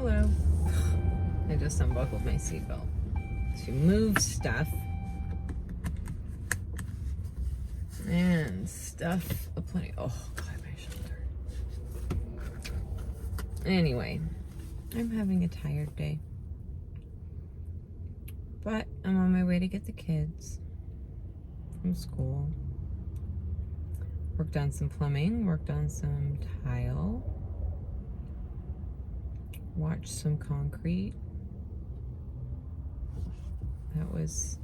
Hello. I just unbuckled my seatbelt to move stuff and stuff aplenty. Oh God, my shoulder. Anyway, I'm having a tired day, but I'm on my way to get the kids from school. Worked on some plumbing, worked on some tile, watched some concrete. That was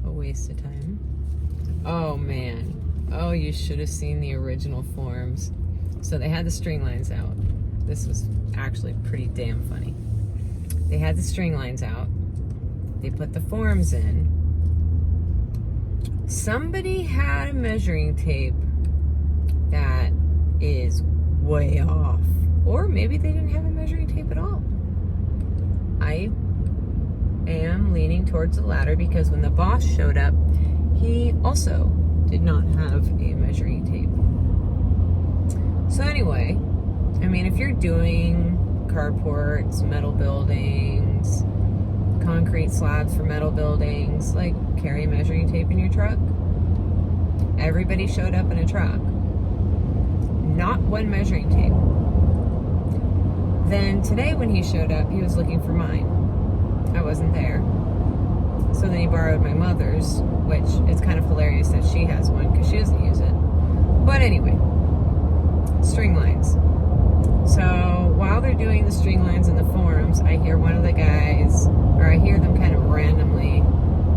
a waste of time. Oh man. Oh, you should have seen the original forms. So they had the string lines out. This was actually pretty damn funny. They had the string lines out. They put the forms in. Somebody had a measuring tape that is way off. Or maybe they didn't have a measuring tape at all. I am leaning towards the latter because when the boss showed up, he also did not have a measuring tape. So anyway, I mean, if you're doing carports, metal buildings, concrete slabs for metal buildings, like carry a measuring tape in your truck. Everybody showed up in a truck. Not one measuring tape. Then today when he showed up, he was looking for mine. I wasn't there. So then he borrowed my mother's, which is kind of hilarious that she has one because she doesn't use it. But anyway, string lines. So while they're doing the string lines and the forms, I hear one of the guys, or I hear them kind of randomly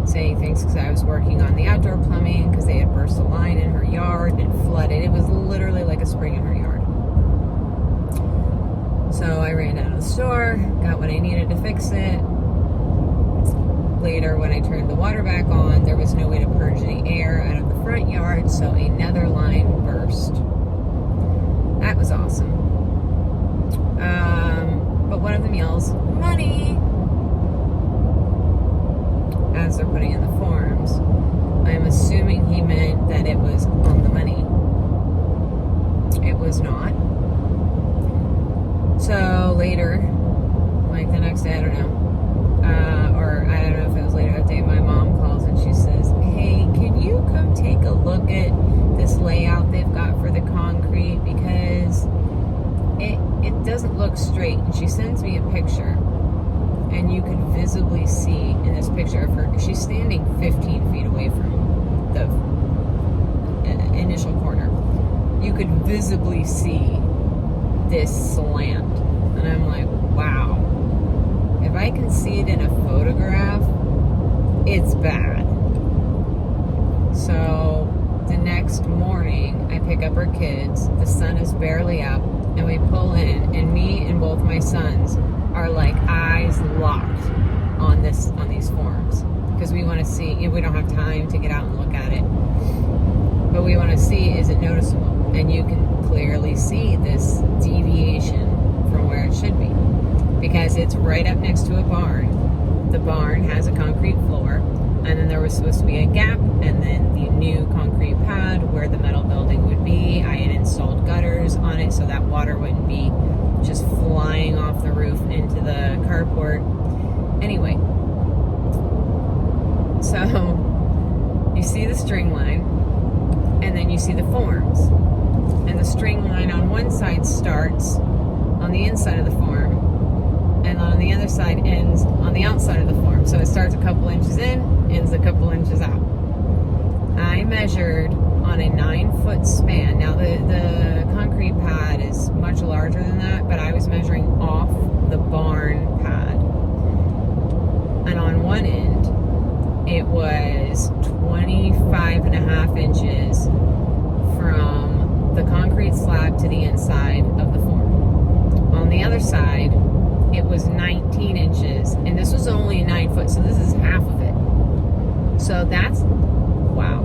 saying things because I was working on the outdoor plumbing because they had burst a line in her yard and it flooded. It was literally like a spring in her yard. So I ran down to the store, got what I needed to fix it. Later, when I turned the water back on, there was no way to purge the air out of the front yard, so another line burst. That was awesome. But one of them yells, "Money!" as they're putting in the forms. I'm assuming he meant that it was on the money. It was not. So later, like the next day, I don't know, or I don't know if it was later that day, my mom calls and she says, "Hey, can you come take a look at this layout they've got for the concrete because it doesn't look straight." And she sends me a picture, and you could visibly see in this picture of her, she's standing 15 feet away from the initial corner. You could visibly see this slant, and I'm like, wow. If I can see it in a photograph, it's bad. So the next morning, I pick up our kids. The sun is barely up, and we pull in, and me and both my sons are like eyes locked on these forms because we want to see. We don't have time to get out and look at it, but we want to see, is it noticeable? And you can clearly see this deviation from where it should be because it's right up next to a barn. The barn has a concrete floor, and then there was supposed to be a gap, and then the new concrete pad where the metal building would be, I had installed gutters on it so that water wouldn't be just flying off the roof into the carport. Anyway, so you see the string line, and then you see the forms. And the string line on one side starts on the inside of the form, and on the other side ends on the outside of the form. So it starts a couple inches in, ends a couple inches out. I measured on a 9-foot span. Now the concrete pad is much larger than that, but I was measuring off the barn pad. And on one end, it was 25.5 inches from the concrete slab to the inside of the form. On the other side, it was 19 inches, and this was only 9 foot, so this is half of it. So that's, wow.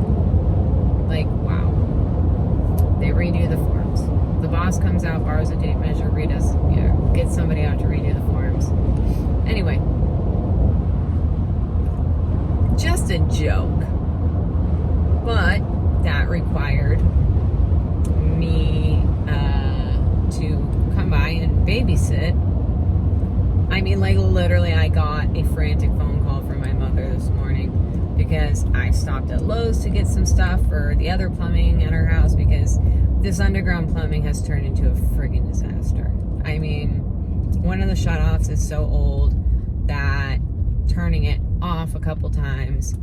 Like, wow. They redo the forms. The boss comes out, borrows a tape measure, gets somebody out to redo the forms. Anyway, just a joke. But that required me to come by and babysit I mean, like, literally, I got a frantic phone call from my mother this morning because I stopped at Lowe's to get some stuff for the other plumbing at her house because this underground plumbing has turned into a friggin' disaster. I mean, one of the shutoffs is so old that turning it off a couple times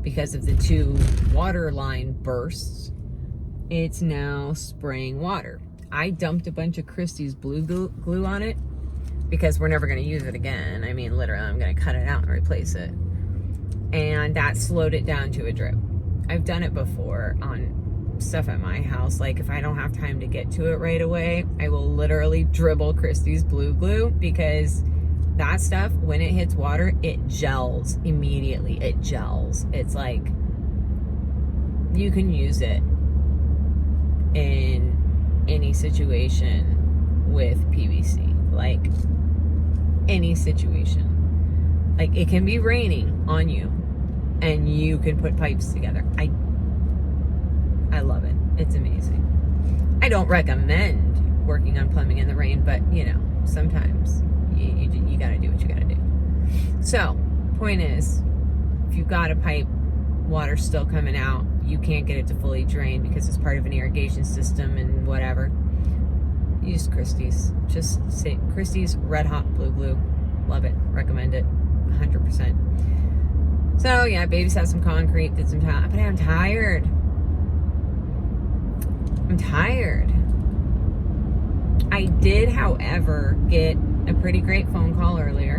because of the 2 water line bursts, it's now spraying water. I dumped a bunch of Christie's blue glue on it because we're never going to use it again. I mean, literally, I'm going to cut it out and replace it. And that slowed it down to a drip. I've done it before on stuff at my house. Like, if I don't have time to get to it right away, I will literally dribble Christie's blue glue because that stuff, when it hits water, it gels immediately. It gels. It's like you can use it in any situation with PVC. Like, any situation. Like, it can be raining on you and you can put pipes together. I love it. It's amazing. I don't recommend working on plumbing in the rain, but you know, sometimes you gotta do what you gotta do. So, point is, if you've got a pipe, water's still coming out, you can't get it to fully drain because it's part of an irrigation system and whatever, use Christie's. Just say Christie's Red Hot Blue Glue. Love it. Recommend it 100%. So yeah, babysat some concrete, did some tile, but I'm tired. I did, however, get a pretty great phone call earlier,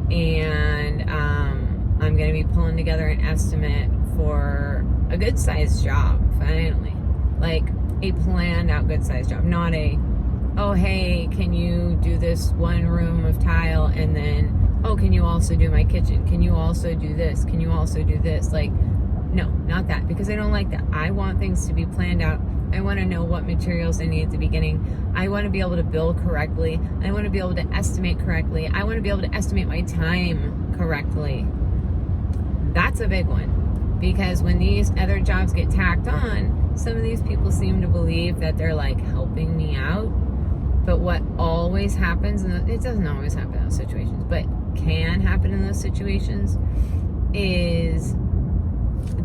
and I'm going to be pulling together an estimate for a good sized job, finally. Like, a planned out good sized job, not a, oh hey, can you do this one room of tile, and then, oh, can you also do my kitchen? Can you also do this? Can you also do this? Like, no, not that, because I don't like that. I want things to be planned out. I want to know what materials I need at the beginning. I want to be able to bill correctly. I want to be able to estimate correctly. I want to be able to estimate my time correctly. That's a big one, because when these other jobs get tacked on, some of these people seem to believe that they're like helping me out. But what always happens, and it doesn't always happen in those situations, but can happen in those situations, is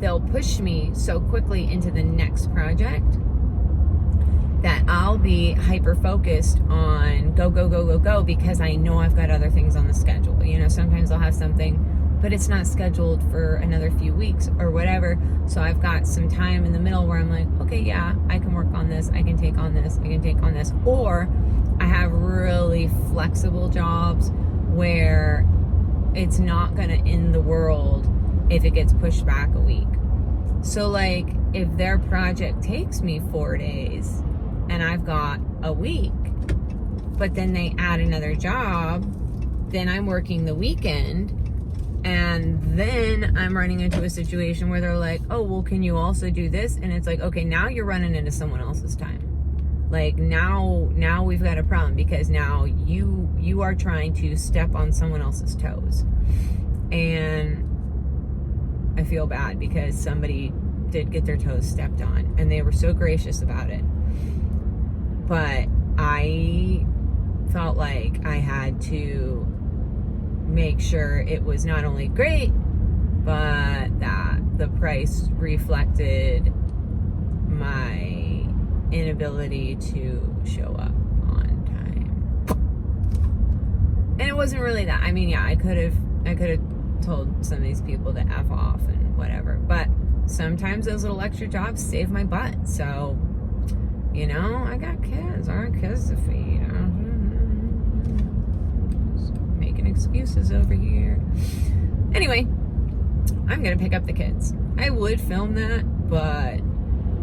they'll push me so quickly into the next project that I'll be hyper focused on go, because I know I've got other things on the schedule. You know, sometimes I'll have something, but it's not scheduled for another few weeks or whatever. So I've got some time in the middle where I'm like, okay, yeah, I can work on this. I can take on this. I can take on this. Or I have really flexible jobs where it's not going to end the world if it gets pushed back a week. So like, if their project takes me 4 days and I've got a week, but then they add another job, then I'm working the weekend, and then I'm running into a situation where they're like, oh, well, can you also do this? And it's like, okay, now you're running into someone else's time. Like, now we've got a problem, because now you are trying to step on someone else's toes. And I feel bad because somebody did get their toes stepped on, and they were so gracious about it. But I felt like I had to make sure it was not only great, but that the price reflected my inability to show up on time. And it wasn't really that. I mean, yeah, I could have told some of these people to F off and whatever, but sometimes those little extra jobs save my butt. So, you know, I got kids. I got kids to feed. Just making excuses over here. Anyway, I'm gonna pick up the kids. I would film that, but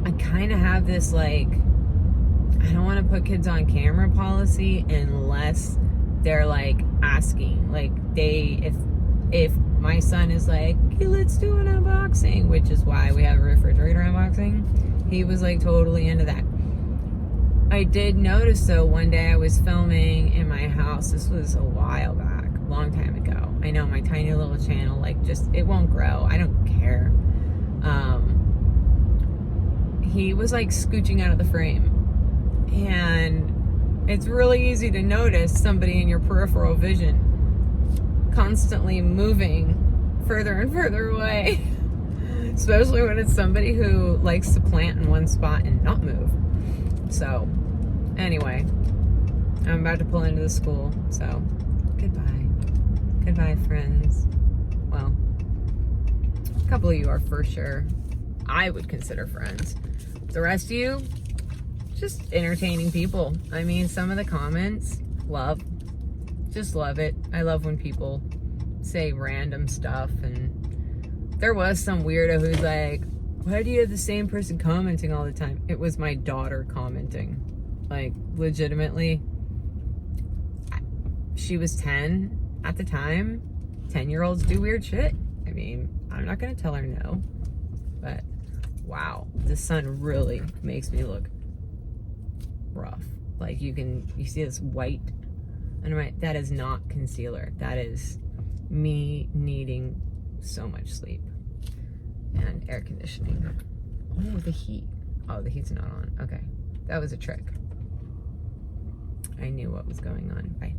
I kind of have this, like, I don't want to put kids on camera policy unless they're like asking. Like, if my son is like, hey, let's do an unboxing, which is why we have a refrigerator unboxing, he was like totally into that. I did notice though, one day I was filming in my house. This was a while back, a long time ago. I know, my tiny little channel, like, just, it won't grow. I don't care. He was like scooching out of the frame, and it's really easy to notice somebody in your peripheral vision constantly moving further and further away. Especially when it's somebody who likes to plant in one spot and not move. So, anyway, I'm about to pull into the school, so goodbye. Goodbye, friends. Well, a couple of you are for sure I would consider friends. The rest of you, just entertaining people. I mean, some of the comments, just love it. I love when people say random stuff, and there was some weirdo who's like, why do you have the same person commenting all the time? It was my daughter commenting. Like, legitimately. She was 10 at the time. 10-year-olds do weird shit. I mean, I'm not going to tell her no. But, wow. The sun really makes me look rough. Like, you see this white. And I'm like, that is not concealer. That is me needing so much sleep. And air conditioning. Oh, the heat. Oh, the heat's not on. Okay. That was a trick. I knew what was going on. Bye.